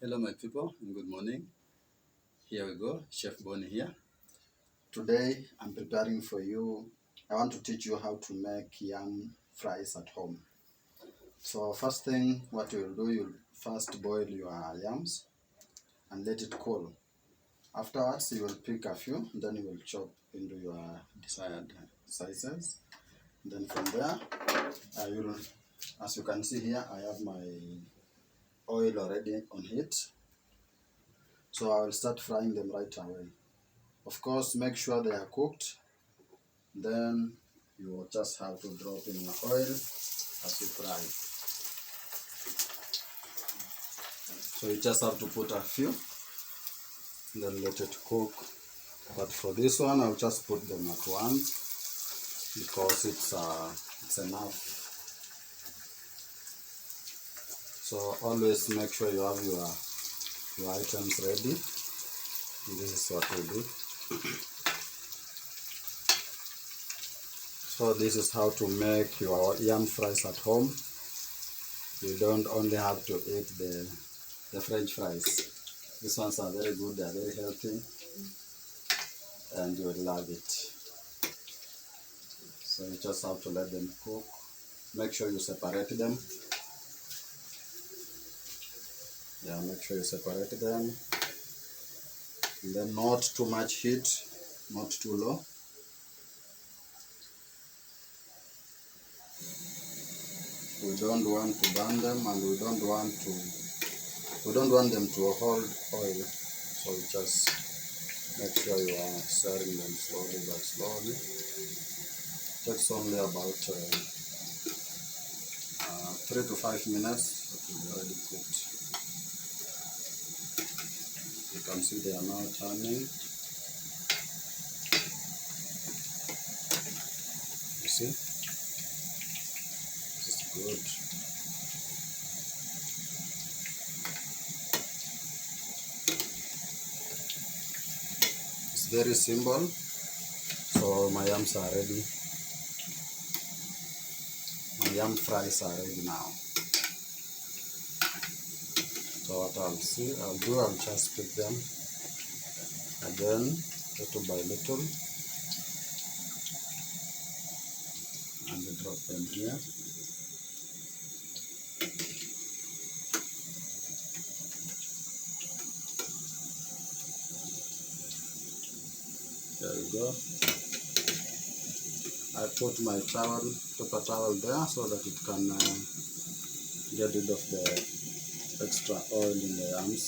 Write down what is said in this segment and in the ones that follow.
Hello my people and good morning. Here we go, Chef Bonnie here. Today I'm preparing for you, I want to teach you how to make yam fries at home. So first thing what you'll do, you'll first boil your yams and let it cool. Afterwards you will pick a few, then you will chop into your desired sizes. Then from there, as you can see here, I have my oil already on heat. So I will start frying them right away. Of course, make sure they are cooked. Then you will just have to drop in your oil as you fry. So you just have to put a few, then let it cook. But for this one, I'll just put them at once because it's enough. So always make sure you have your items ready. This is what we do. So this is how to make your yam fries at home. You don't only have to eat the French fries. These ones are very good, they are very healthy, and you will love it. So you just have to let them cook. Make sure you separate them. Yeah, make sure you separate them. And then not too much heat, not too low. We don't want to burn them, and we don't want them to hold oil. So you just make sure you are stirring them slowly but slowly. It takes only about 3 to 5 minutes. It will be already cooked. You can see they are now turning. You see? This is good. It's very simple. So my yams are ready. My yam fries are ready now. So what I'll do, I'll just pick them again, little by little, and drop them here. There we go. I put my paper towel there so that it can get rid of the extra oil in the yams.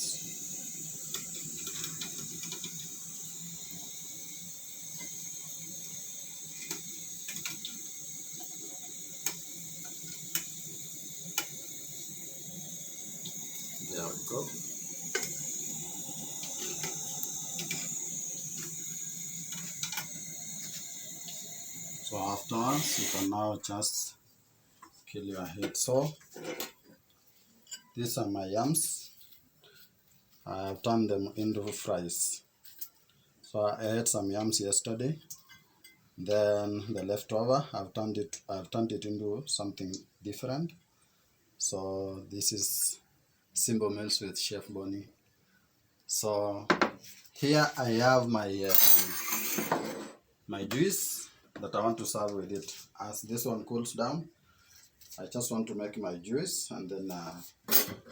There we go. So afterwards, you can now just kill your head. So these are my yams. I have turned them into fries. So I ate some yams yesterday. Then the leftover, I've turned it into something different. So this is Simple Meals with Chef Bonnie. So here I have my juice that I want to serve with it. As this one cools down, I just want to make my juice, and then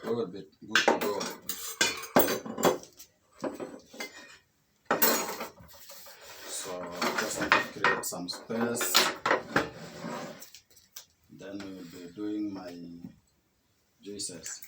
we will be good to go. So I just want to create some space. Then we will be doing my juices.